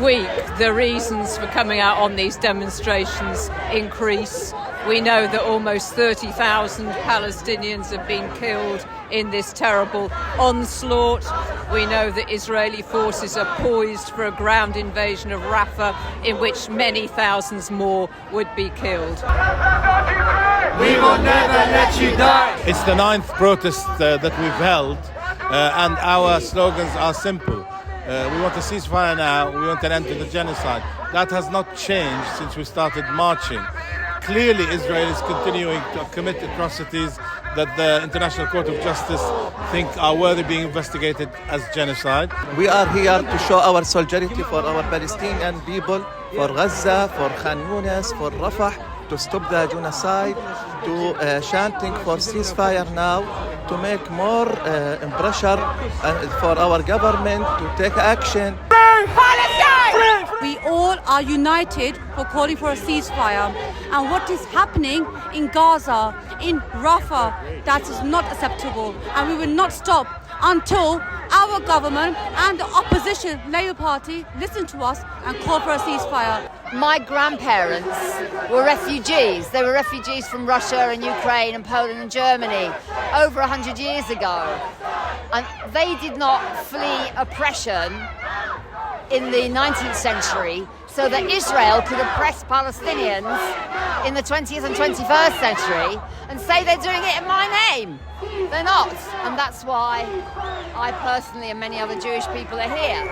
week, the reasons for coming out on these demonstrations increase. We know that almost 30,000 Palestinians have been killed in this terrible onslaught. We know that Israeli forces are poised for a ground invasion of Rafah, in which many thousands more would be killed. We will never let you die. It's the 9th protest that we've held, and our slogans are simple. We want a ceasefire now, we want an end to the genocide. That has not changed since we started marching. Clearly, Israel is continuing to commit atrocities that the International Court of Justice think are worthy of being investigated as genocide. We are here to show our solidarity for our Palestinian people, for Gaza, for Khan Yunis, for Rafah, to stop the genocide, to chanting for ceasefire now, to make more pressure for our government to take action. We all are united for calling for a ceasefire, and what is happening in Gaza, in Rafah, that is not acceptable, and we will not stop until our government and the opposition Labour Party listen to us and call for a ceasefire. My grandparents were refugees. They were refugees from Russia and Ukraine and Poland and Germany over 100 years ago. And they did not flee oppression in the 19th century so that Israel could oppress Palestinians in the 20th and 21st century and say they're doing it in my name. They're not. And that's why I personally and many other Jewish people are here.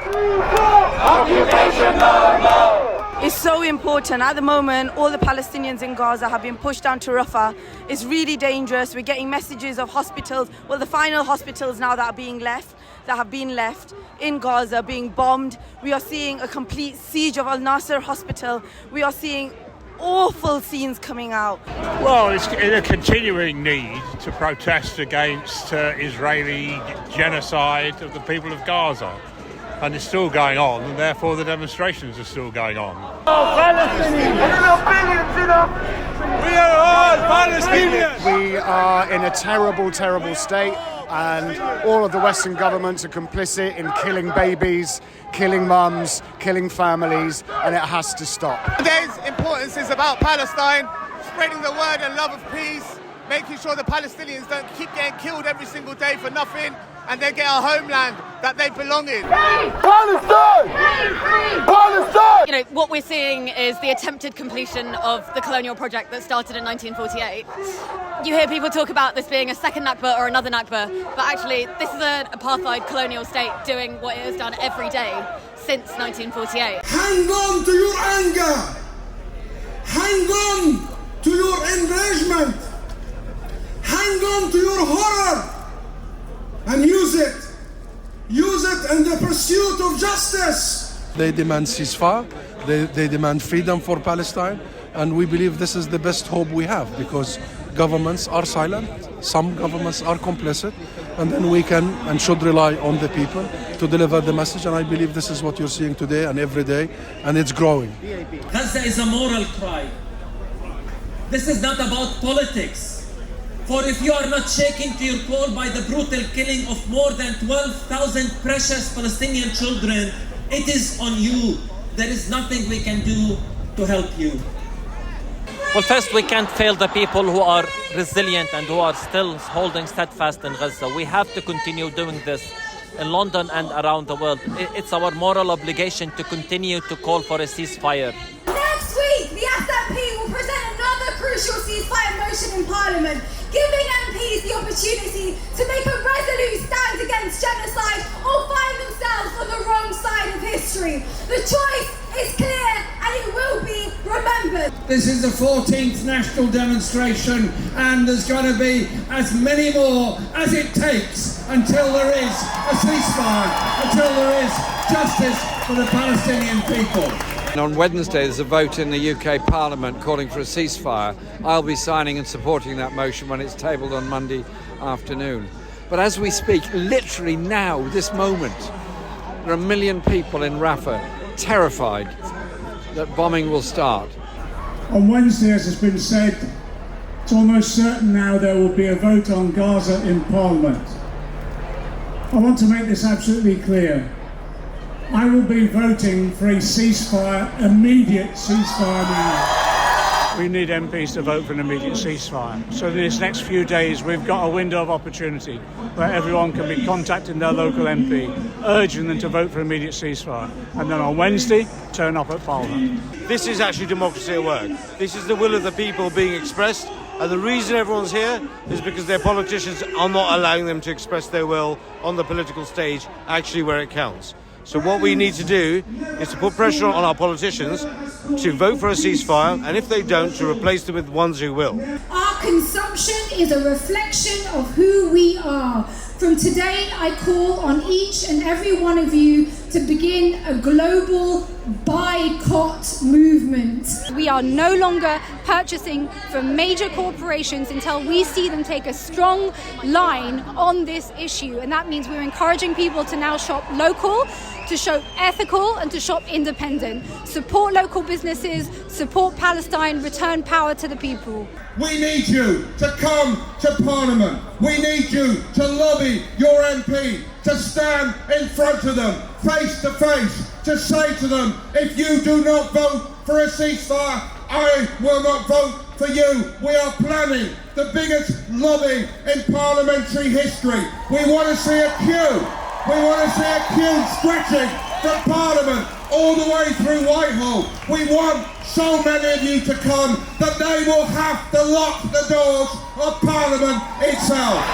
Occupation no more. It's so important. At the moment, all the Palestinians in Gaza have been pushed down to Rafah. It's really dangerous. We're getting messages of hospitals, well, the final hospitals now that have been left in Gaza being bombed. We are seeing a complete siege of Al Nasser Hospital. We are seeing awful scenes coming out. Well, it's a continuing need to protest against Israeli genocide of the people of Gaza. And it's still going on, and therefore the demonstrations are still going on. We are all Palestinians. We are in a terrible, terrible state, and all of the Western governments are complicit in killing babies, killing mums, killing families, and it has to stop. Today's importance is about Palestine, spreading the word and love of peace, making sure the Palestinians don't keep getting killed every single day for nothing, and they get a homeland that they belong in. Palestine! Palestine! You know, what we're seeing is the attempted completion of the colonial project that started in 1948. You hear people talk about this being a second Nakba or another Nakba, but actually this is an apartheid colonial state doing what it has done every day since 1948. Hang on to your anger! Hang on to your enragement! Hang on to your horror! And use it in the pursuit of justice. They demand ceasefire, they demand freedom for Palestine, and we believe this is the best hope we have, because governments are silent, some governments are complicit, and then we can and should rely on the people to deliver the message, and I believe this is what you're seeing today and every day, and it's growing. Gaza is a moral cry. This is not about politics. For if you are not shaken to your core by the brutal killing of more than 12,000 precious Palestinian children, it is on you. There is nothing we can do to help you. Well, first, we can't fail the people who are resilient and who are still holding steadfast in Gaza. We have to continue doing this in London and around the world. It's our moral obligation to continue to call for a ceasefire. Next week, the SNP will present another crucial ceasefire motion in Parliament, giving MPs the opportunity to make a resolute stand against genocide or find themselves on the wrong side of history. The choice is clear and it will be remembered. This is the 14th national demonstration, and there's going to be as many more as it takes until there is a ceasefire, until there is justice for the Palestinian people. And on Wednesday, there's a vote in the UK Parliament calling for a ceasefire. I'll be signing and supporting that motion when it's tabled on Monday afternoon. But as we speak, literally now, this moment, there are 1 million people in Rafah terrified that bombing will start. On Wednesday, as has been said, it's almost certain now there will be a vote on Gaza in Parliament. I want to make this absolutely clear. I will be voting for a ceasefire, immediate ceasefire now. We need MPs to vote for an immediate ceasefire. So in these next few days, we've got a window of opportunity where everyone can be contacting their local MP, urging them to vote for immediate ceasefire. And then on Wednesday, turn up at Parliament. This is actually democracy at work. This is the will of the people being expressed. And the reason everyone's here is because their politicians are not allowing them to express their will on the political stage, actually where it counts. So what we need to do is to put pressure on our politicians to vote for a ceasefire, and if they don't, to replace them with ones who will. Our consumption is a reflection of who we are. From today, I call on each and every one of you to begin a global boycott movement. We are no longer purchasing from major corporations until we see them take a strong line on this issue. And that means we're encouraging people to now shop local, to shop ethical, and to shop independent. Support local businesses, support Palestine, return power to the people. We need you to come to Parliament. We need you to lobby your MP, to stand in front of them, face to face, to say to them, if you do not vote for a ceasefire, I will not vote for you. We are planning the biggest lobby in parliamentary history. We want to see a queue. We want to see a queue stretching from Parliament all the way through Whitehall. We want so many of you to come that they will have to lock the doors of Parliament itself.